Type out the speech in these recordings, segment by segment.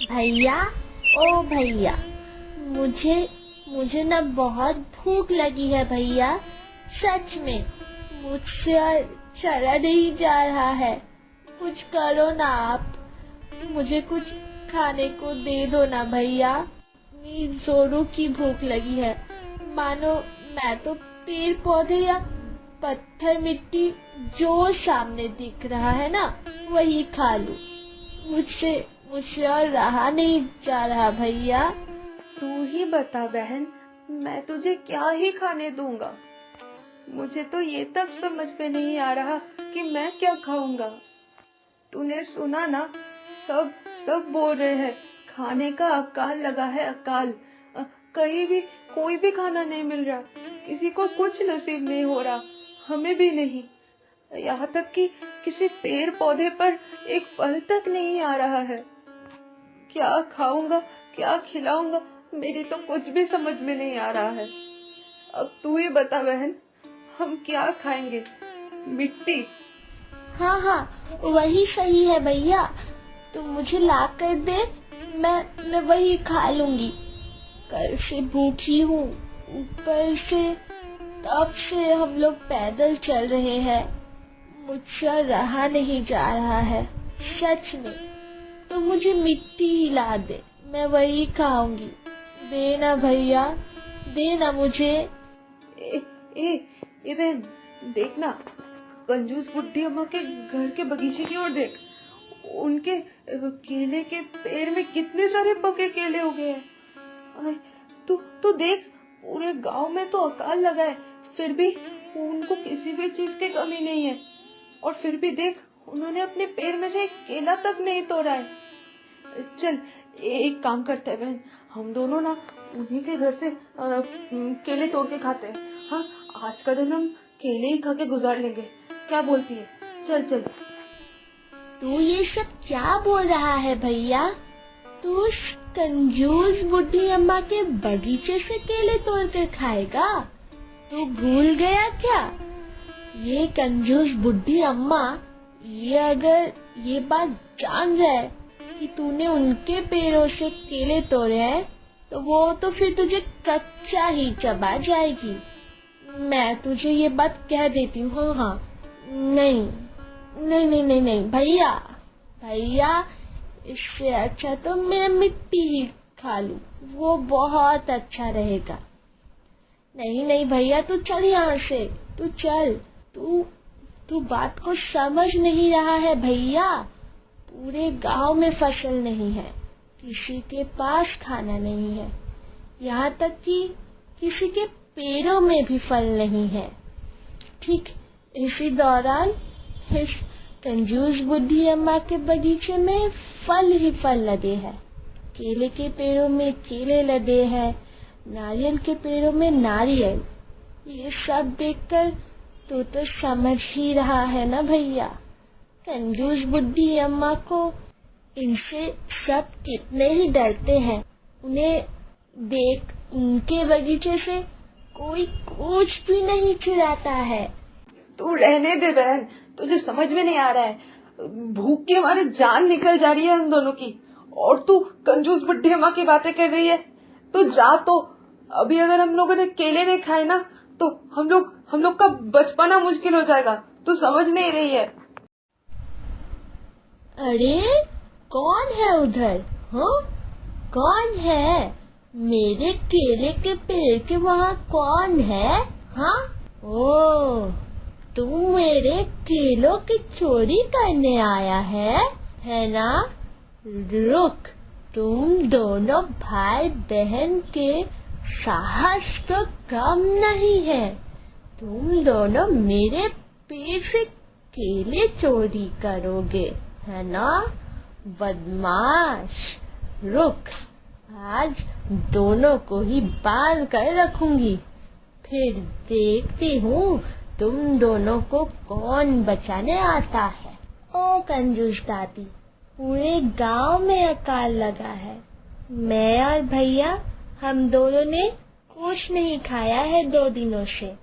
भैया, ओ भैया, मुझे मुझे ना बहुत भूख लगी है भैया। सच में मुझसे और चला नहीं जा रहा है। कुछ करो ना आप, मुझे कुछ खाने को दे दो ना भैया। इतनी जोरों की भूख लगी है, मानो मैं तो पेड़ पौधे या पत्थर मिट्टी जो सामने दिख रहा है ना वही खा लूं। मुझसे मुझसे और रहा नहीं जा रहा भैया। तू ही बता बहन, मैं तुझे क्या ही खाने दूंगा। मुझे तो ये तक समझ में नहीं आ रहा कि मैं क्या खाऊंगा। तूने सुना ना, सब सब बोल रहे हैं खाने का अकाल लगा है, अकाल। कहीं भी कोई भी खाना नहीं मिल रहा, किसी को कुछ नसीब नहीं हो रहा, हमें भी नहीं। यहाँ तक कि किसी पेड़ पौधे पर एक फल तक नहीं आ रहा है। क्या खाऊंगा, क्या खिलाऊंगा, मेरी तो कुछ भी समझ में नहीं आ रहा है। अब तू ही बता बहन, हम क्या खाएंगे? मिट्टी? हाँ हाँ, वही सही है भैया। तुम मुझे ला कर दे, मैं वही खा लूंगी। कल से भूखी हूँ, ऊपर से तब से हम लोग पैदल चल रहे हैं। मुझसे रहा नहीं जा रहा है सच में। तो मुझे मिट्टी ही ला दे, मैं वही खाऊंगी। देना भैया, देना मुझे। ए, ए, ए बहन, देखना, कंजूस बुढ़ी अम्मा के घर के बगीचे की ओर देख। उनके केले के पेड़ में कितने सारे पके केले हो गए हैं। तू देख, पूरे गांव में तो अकाल लगा है, फिर भी उनको किसी भी चीज की कमी नहीं है। और फिर भी देख, उन्होंने अपने पेड़ में से एक केला तक नहीं तोड़ा है। चल एक काम करते हैं बहन, हम दोनों ना उन्हीं के घर से केले तोड़ के खाते हैं। हाँ, आज का दिन हम केले ही खा के गुजार लेंगे, क्या बोलती है? चल चल। तू ये सब क्या बोल रहा है भैया? तू उस कंजूस बुढ़ी अम्मा के बगीचे से केले तोड़ कर खाएगा? तू भूल गया क्या? ये कंजूस बुढ़ी अम्मा ये अगर ये बात जान जाए कि तूने उनके पेड़ों से केले तोड़े हैं तो वो तो फिर तुझे कच्चा ही चबा जाएगी। मैं तुझे ये बात कह देती हूँ। हाँ, नहीं नहीं नहीं नहीं नहीं भैया, भैया इससे अच्छा तो मैं मिट्टी ही खा लूं, वो बहुत अच्छा रहेगा। नहीं नहीं भैया, तू चल यहाँ से, तू चल। तू बात को समझ नहीं रहा है भैया। पूरे गांव में फसल नहीं है, किसी के पास खाना नहीं है, यहाँ तक कि किसी के पेड़ों में भी फल नहीं है। ठीक इसी दौरान इस कंजूस बुढ़ी अम्मा के बगीचे में फल ही फल लगे हैं। केले के पेड़ों में केले लगे हैं, नारियल के पेड़ों में नारियल। ये सब देखकर तू तो समझ ही रहा है ना भैया, कंजूस बुढ़ी अम्मा को इनसे सब कितने ही डरते हैं। उन्हें देख उनके बगीचे से कोई कुछ भी नहीं चुराता है। तू रहने दे बहन, तुझे समझ में नहीं आ रहा है। भूख की हमारी जान निकल जा रही है हम दोनों की, और तू कंजूस बुढ़ी अम्मा की बातें कर रही है। तो जा तो, अभी अगर हम लोगों ने केले नहीं खाए ना तो हम लोग का बचपना मुश्किल हो जाएगा। तू समझ नहीं रही है। अरे कौन है उधर? हाँ, कौन है? मेरे केले के पेड़ के वहाँ कौन है? हाँ, ओ तुम मेरे केलों की चोरी करने आया है ना? रुक, तुम दोनों भाई बहन के साहस तो कम नहीं है। तुम दोनों मेरे पेड़ से केले चोरी करोगे, है ना? बदमाश। रुक, आज दोनों को ही बांध कर रखूंगी, फिर देखती हूँ तुम दोनों को कौन बचाने आता है। ओ कंजूस दादी, पूरे गांव में अकाल लगा है। मैं और भैया हम दोनों ने कुछ नहीं खाया है 2 दिनों से।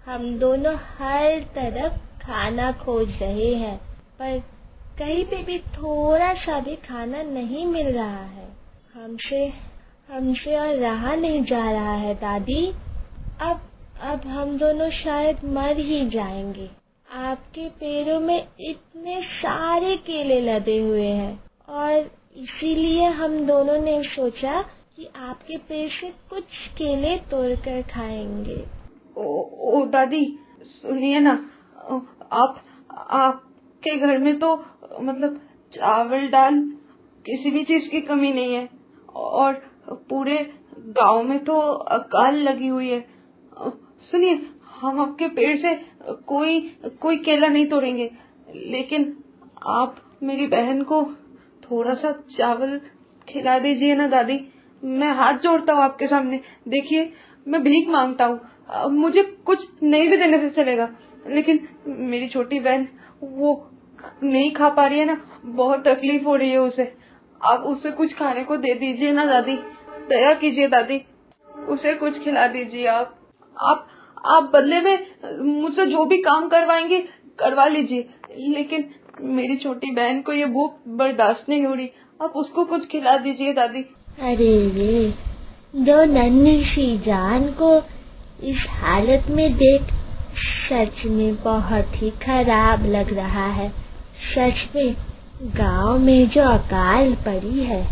हम दोनों हर तरफ खाना खोज रहे हैं, पर कहीं पे भी थोड़ा सा भी खाना नहीं मिल रहा है। हमसे और रहा नहीं जा रहा है दादी। अब हम दोनों शायद मर ही जाएंगे। आपके पेड़ों में इतने सारे केले लदे हुए हैं और इसीलिए हम दोनों ने सोचा कि आपके पेड़ से कुछ केले तोड़कर खाएंगे। ओ दादी, सुनिए ना, आपके घर में तो मतलब चावल दाल किसी भी चीज की कमी नहीं है और पूरे गांव में तो अकाल लगी हुई है। सुनिए, हम आपके पेड़ से कोई केला नहीं तोड़ेंगे, लेकिन आप मेरी बहन को थोड़ा सा चावल खिला दीजिए ना दादी। मैं हाथ जोड़ता हूँ आपके सामने। देखिए, मैं भीख मांगता हूँ, मुझे कुछ नहीं भी देने से चलेगा, लेकिन मेरी छोटी बहन वो नहीं खा पा रही है ना, बहुत तकलीफ हो रही है उसे। आप उसे कुछ खाने को दे दीजिए ना दादी, दया कीजिए दादी, उसे कुछ खिला दीजिए। आप बदले में मुझसे जो भी काम करवाएंगे करवा लीजिए, लेकिन मेरी छोटी बहन को ये भूख बर्दाश्त नहीं हो रही, आप उसको कुछ खिला दीजिए दादी। अरे रे, दो नन्ही सी जान को इस हालत में देख सच में बहुत ही खराब लग रहा है। सच में गांव में जो अकाल पड़ी है,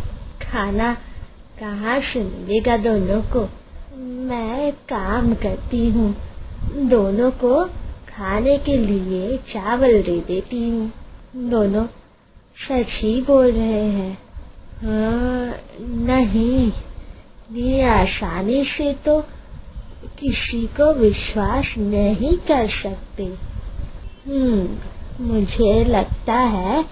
खाना कहाँ से मिलेगा दोनों को। मैं एक काम करती हूँ, दोनों को खाने के लिए चावल दे देती हूँ। दोनों सच ही बोल रहे हैं। हाँ, नहीं, ये आसानी से तो किसी को विश्वास नहीं कर सकते। मुझे लगता है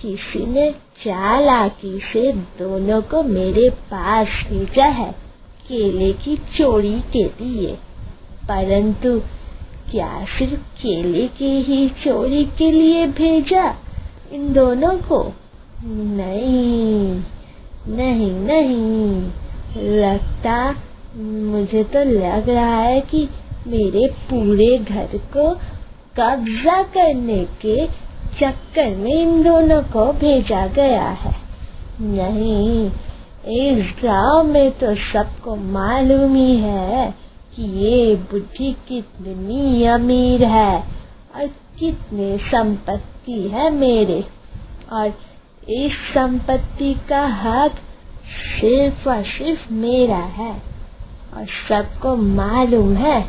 किसी ने चालाकी से दोनों को मेरे पास भेजा है केले की चोरी के लिए। परंतु क्या सिर्फ केले की ही चोरी के लिए भेजा इन दोनों को? नहीं, मुझे तो लग रहा है कि मेरे पूरे घर को कब्जा करने के चक्कर में इन दोनों को भेजा गया है। नहीं, इस गांव में तो सबको मालूम ही है कि ये बुढ़ी कितनी अमीर है और कितनी संपत्ति है मेरे, और इस संपत्ति का हक सिर्फ और सिर्फ मेरा है। और सबको मालूम है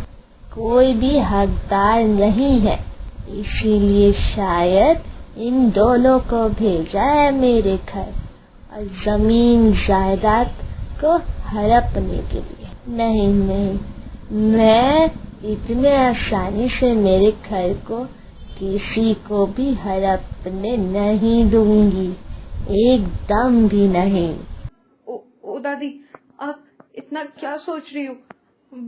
कोई भी हकदार नहीं है, इसीलिए शायद इन दोनों को भेजा है मेरे घर और जमीन जायदाद को हड़पने के लिए। नहीं, मैं इतने आसानी से मेरे घर को किसी को भी हड़पने नहीं दूंगी, एकदम भी नहीं। ओ दादी, आप इतना क्या सोच रही हो?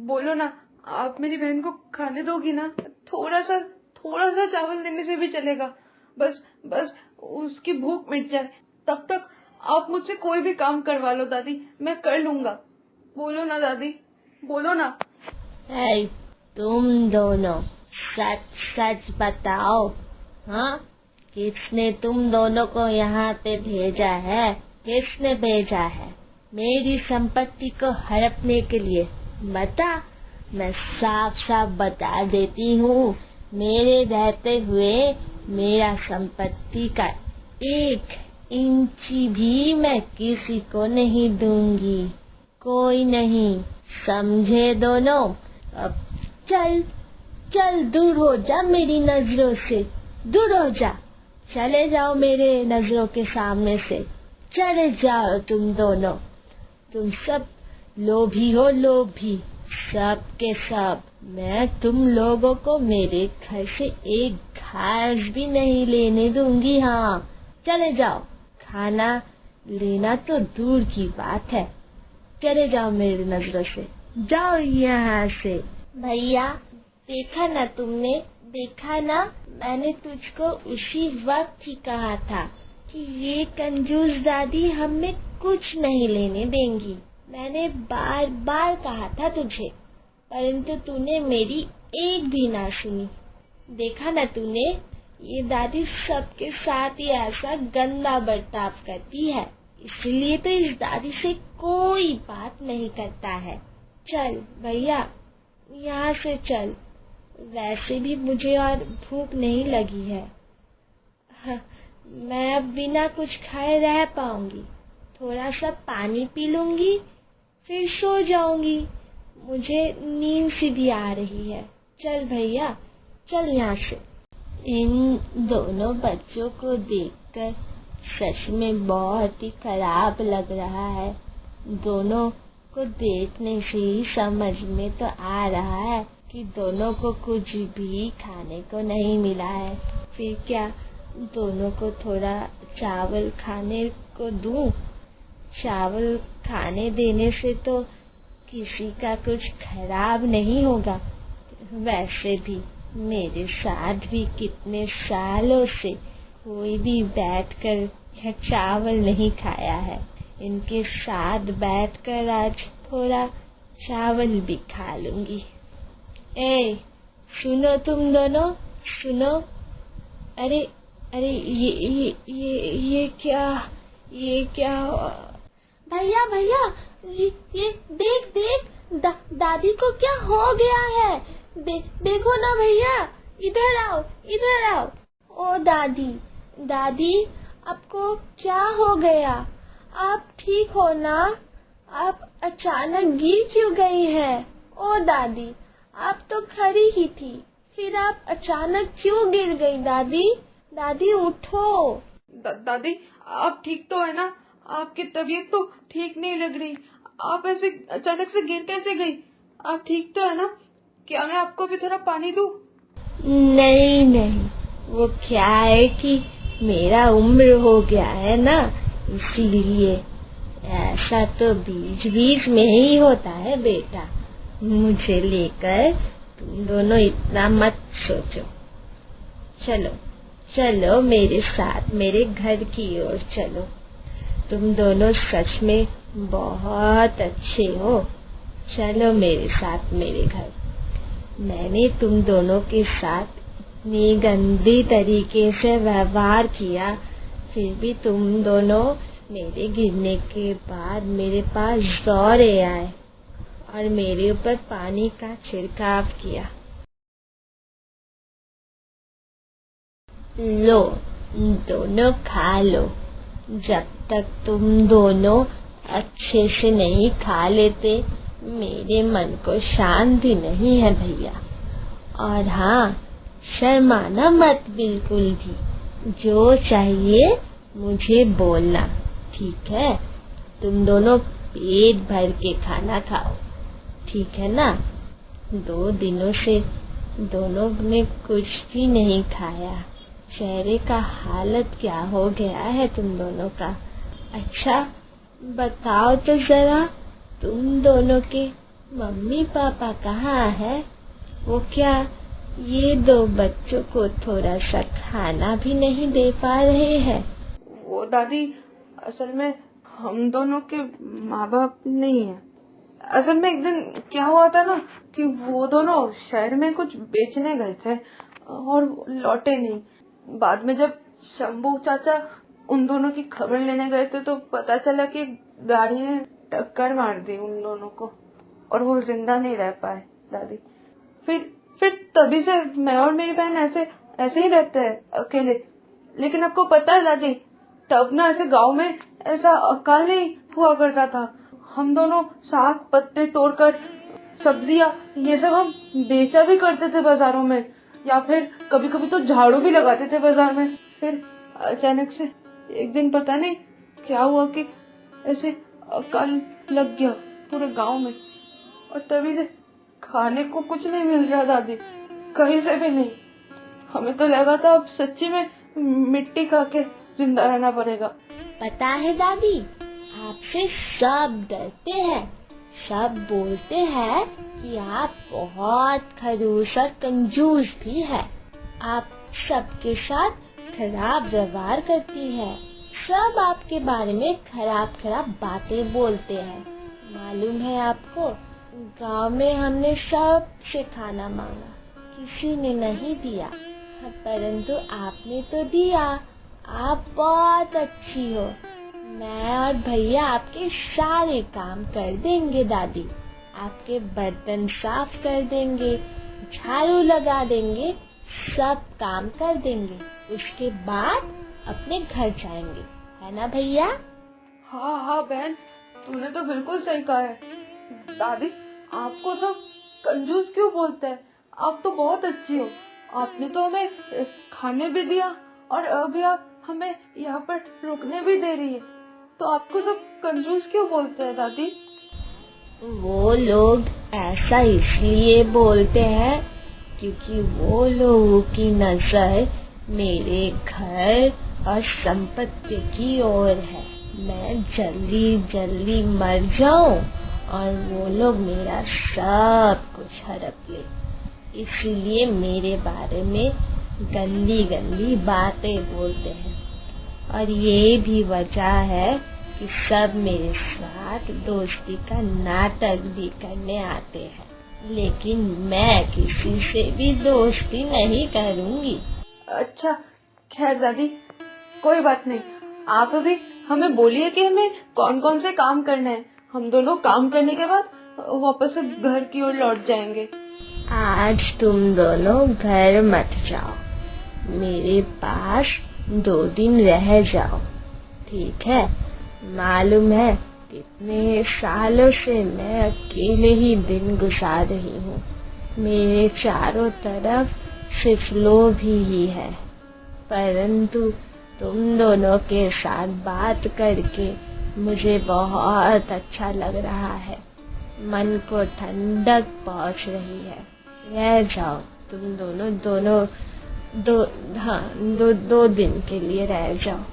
बोलो ना, आप मेरी बहन को खाने दोगी ना? थोड़ा सा चावल देने से भी चलेगा, बस उसकी भूख मिट जाए। तब तक आप मुझसे कोई भी काम करवा लो दादी, मैं कर लूंगा। बोलो ना दादी, बोलो ना। तुम दोनों सच बताओ, हाँ, किसने तुम दोनों को यहाँ पे भेजा है? किसने भेजा है मेरी संपत्ति को हड़पने के लिए? बता, मैं साफ बता देती हूँ, मेरे रहते हुए मेरा संपत्ति का 1 इंची भी मैं किसी को नहीं दूंगी, कोई नहीं, समझे दोनों? अब चल दूर हो जा मेरी नजरों से, दूर हो जा, चले जाओ मेरे नजरों के सामने से, चले जाओ तुम दोनों। तुम सब लोभी हो, लोभी, सब के सब। मैं तुम लोगों को मेरे घर से एक घास भी नहीं लेने दूंगी। हाँ, चले जाओ, खाना लेना तो दूर की बात है, चले जाओ मेरी नजरों से, जाओ यहाँ से। भैया, देखा ना तुमने, देखा ना, मैंने तुझको उसी वक्त ही कहा था कि ये कंजूस दादी हमें कुछ नहीं लेने देंगी। मैंने बार बार कहा था तुझे, परंतु तूने मेरी एक भी ना सुनी। देखा ना तूने, ये दादी सबके साथ ही ऐसा गंदा बर्ताव करती है, इसलिए तो इस दादी से कोई बात नहीं करता है। चल भैया यहाँ से चल, वैसे भी मुझे और भूख नहीं लगी है। मैं अब बिना कुछ खाए रह पाऊंगी, थोड़ा सा पानी पी लूंगी फिर सो जाऊंगी, मुझे नींद सी भी आ रही है। चल भैया चल यहाँ से। इन दोनों बच्चों को देखकर सच में बहुत ही खराब लग रहा है। दोनों को देखने से ही समझ में तो आ रहा है कि दोनों को कुछ भी खाने को नहीं मिला है। फिर क्या दोनों को थोड़ा चावल खाने को दूं? चावल खाने देने से तो किसी का कुछ खराब नहीं होगा। वैसे भी मेरे साथ भी कितने सालों से कोई भी बैठकर यह चावल नहीं खाया है। इनके साथ बैठकर आज थोड़ा चावल भी खा लूंगी। ए सुनो तुम दोनों, सुनो। अरे अरे ये क्या भैया भैया ये देख दादी को क्या हो गया है। देखो ना भैया, इधर आओ। ओ दादी आपको क्या हो गया? आप ठीक हो ना? आप अचानक गिर क्यों गई है? ओ दादी आप तो खड़ी ही थी, फिर आप अचानक क्यों गिर गई? दादी उठो। दादी आप ठीक तो है ना? आपकी तबीयत तो ठीक नहीं लग रही। आप ऐसे अचानक से गिर कैसे गई? आप ठीक तो है ना? क्या मैं आपको भी थोड़ा पानी दूं? नहीं, वो क्या है कि मेरा उम्र हो गया है ना, इसीलिए ऐसा तो बीच में ही होता है बेटा। मुझे लेकर तुम दोनों इतना मत सोचो। चलो मेरे साथ मेरे घर की ओर चलो। तुम दोनों सच में बहुत अच्छे हो। चलो मेरे साथ मेरे घर। मैंने तुम दोनों के साथ इतनी गंदी तरीके से व्यवहार किया, फिर भी तुम दोनों मेरे गिरने के बाद मेरे पास दौड़े आए और मेरे ऊपर पानी का छिड़काव किया। लो दोनों खा लो। जब तक तुम दोनों अच्छे से नहीं खा लेते मेरे मन को शांति नहीं है भैया। और हाँ, शर्माना मत बिल्कुल भी। जो चाहिए मुझे बोलना, ठीक है? तुम दोनों पेट भर के खाना खाओ, ठीक है ना? 2 दिनों से दोनों ने कुछ भी नहीं खाया। चेहरे का हालत क्या हो गया है तुम दोनों का? अच्छा बताओ तो जरा, तुम दोनों के मम्मी पापा कहाँ है? वो क्या ये 2 बच्चों को थोड़ा सा खाना भी नहीं दे पा रहे हैं? वो दादी असल में हम दोनों के माँ बाप नहीं है। असल में एक दिन क्या हुआ था ना कि वो दोनों शहर में कुछ बेचने गए थे और लौटे नहीं। बाद में जब शंभू चाचा उन दोनों की खबर लेने गए थे तो पता चला कि गाड़ी ने टक्कर मार दी उन दोनों को और वो जिंदा नहीं रह पाए दादी। फिर तभी से मैं और मेरी बहन ऐसे ही रहते हैं अकेले। लेकिन आपको पता है दादी, तब ना ऐसे गांव में ऐसा अकाल नहीं हुआ करता था। हम दोनों साग पत्ते तोड़कर सब्जियां ये सब हम बेचा भी करते थे बाजारों में, या फिर कभी कभी तो झाड़ू भी लगाते थे बाजार में। फिर अचानक से एक दिन पता नहीं क्या हुआ कि ऐसे अकाल लग गया पूरे गांव में और तभी से खाने को कुछ नहीं मिल रहा दादी, कहीं से भी नहीं। हमें तो लगा था अब सच्ची में मिट्टी खा के जिंदा रहना पड़ेगा। पता है दादी, आपसे सब डरते हैं, सब बोलते हैं कि आप बहुत खड़ूस और कंजूस भी है। आप सबके साथ खराब व्यवहार करती है, सब आपके बारे में खराब बातें बोलते हैं। मालूम है आपको, गांव में हमने सबसे खाना मांगा, किसी ने नहीं दिया। परंतु आपने तो दिया, आप बहुत अच्छी हो। मैं और भैया आपके सारे काम कर देंगे दादी, आपके बर्तन साफ कर देंगे, झाड़ू लगा देंगे, सब काम कर देंगे। उसके बाद अपने घर जाएंगे, है ना भैया? हाँ हाँ बहन, तूने तो बिल्कुल सही कहा है। दादी, आपको सब कंजूस क्यों बोलते हैं? आप तो बहुत अच्छी हो। आपने तो हमें खाने भी दिया और अभी आप हमें यहाँ पर रुकने भी दे रही है, तो आपको सब कंजूस क्यों बोलते हैं दादी? वो लोग ऐसा इसलिए बोलते हैं क्योंकि वो लोगों की नजर मेरे घर और संपत्ति की ओर है। मैं जल्दी जल्दी मर जाऊं और वो लोग मेरा सब कुछ हड़प ले, इसीलिए मेरे बारे में गंदी गंदी बातें बोलते हैं। और ये भी वजह है कि सब मेरे साथ दोस्ती का नाटक भी करने आते हैं, लेकिन मैं किसी से भी दोस्ती नहीं करूंगी। अच्छा, खैर दादी, कोई बात नहीं। आप अभी हमें बोलिए कि हमें कौन कौन से काम करने हैं। हम दोनों काम करने के बाद वापस से घर की ओर लौट जाएंगे। आज तुम दोनों घर मत जाओ, मेरे पास 2 दिन रह जाओ, ठीक है? मालूम है कितने सालों से मैं अकेले ही दिन गुजार रही हूँ। मेरे चारों तरफ सिर्फ लोग ही है, परंतु तुम दोनों के साथ बात करके मुझे बहुत अच्छा लग रहा है। मन को ठंडक पहुँच रही है। रह जाओ तुम दोनों 2 दिन के लिए रह जाओ।